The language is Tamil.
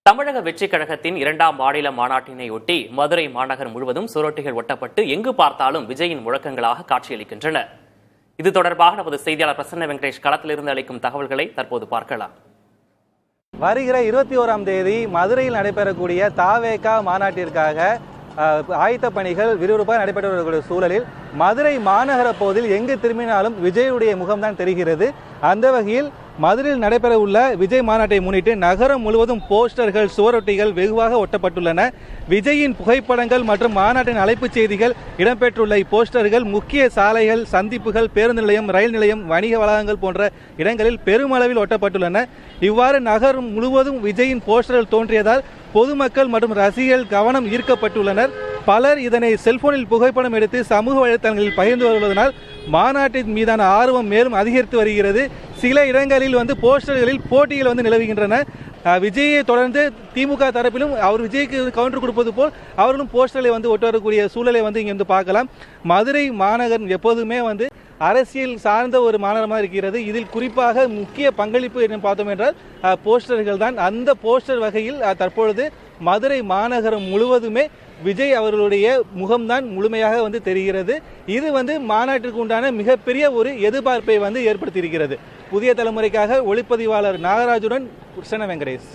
தமிழக வெற்றிக் கழகத்தின் 2ஆம் மாநில மாநாட்டினையொட்டி மதுரை மாநகர் முழுவதும் சுவரொட்டிகள் ஒட்டப்பட்டு எங்கு பார்த்தாலும் விஜயின் முழக்கங்களாக காட்சியளிக்கின்றன. இது தொடர்பாக நமது செய்தியாளர் பிரசன்ன வெங்கடேஷ் களத்திலிருந்து அளிக்கும் தகவல்களை தற்போது பார்க்கலாம். வருகிற 21ஆம் தேதி மதுரையில் நடைபெறக்கூடிய தாவேகா மாநாட்டிற்காக ஆயத்த பணிகள் விறுவிறுப்பாக நடைபெற்று வரக்கூடிய சூழலில் மதுரை மாநகர பகுதியில் எங்கு திரும்பினாலும் விஜயுடைய முகம்தான் தெரிகிறது. அந்த வகையில் மதுரையில் நடைபெற உள்ள விஜய் மாநாட்டை முன்னிட்டு நகரம் முழுவதும் போஸ்டர்கள், சுவரொட்டிகள் வெகுவாக ஒட்டப்பட்டுள்ளன. விஜயின் புகைப்படங்கள் மற்றும் மாநாட்டின் அழைப்புச் செய்திகள் இடம்பெற்றுள்ள இப்போஸ்டர்கள் முக்கிய சாலைகள், சந்திப்புகள், பேருந்து நிலையம், ரயில் நிலையம், வணிக வளாகங்கள் போன்ற இடங்களில் பெருமளவில் ஒட்டப்பட்டுள்ளன. இவ்வாறு நகரம் முழுவதும் விஜயின் போஸ்டர்கள் தோன்றியதால் பொதுமக்கள் மற்றும் ரசிகர்கள் கவனம் ஈர்க்கப்பட்டுள்ளனர். பலர் இதனை செல்போனில் புகைப்படம் எடுத்து சமூக வலைதளங்களில் பகிர்ந்து வருவதனால் மாநாட்டின் மீதான ஆர்வம் மேலும் அதிகரித்து வருகிறது. சில இடங்களில் போஸ்டர்களில் போட்டிகள் நிலவுகின்றன. விஜயை தொடர்ந்து திமுக தரப்பிலும் அவர் விஜய்க்கு கவுண்டர் கொடுப்பது போல் அவர்களும் போஸ்டர்களை ஒட்டு வரக்கூடிய சூழலை இங்கே பார்க்கலாம். மதுரை மாநகர் எப்போதுமே அரசியல் சார்ந்த ஒரு மாநகரமாக இருக்கிறது. இதில் குறிப்பாக முக்கிய பங்களிப்பு என்ன பார்த்தோம் என்றால் போஸ்டர்கள் தான். அந்த போஸ்டர் வகையில் தற்பொழுது மதுரை மாநகரம் முழுவதுமே விஜய் அவர்களுடைய முகம்தான் முழுமையாக தெரிகிறது. இது மாநாட்டிற்கு உண்டான மிகப்பெரிய ஒரு எதிர்பார்ப்பை ஏற்படுத்தி இருக்கிறது. புதிய தலைமுறைக்காக ஒளிப்பதிவாளர் நாகராஜுடன் பிரசன்ன வெங்கடேஷ்.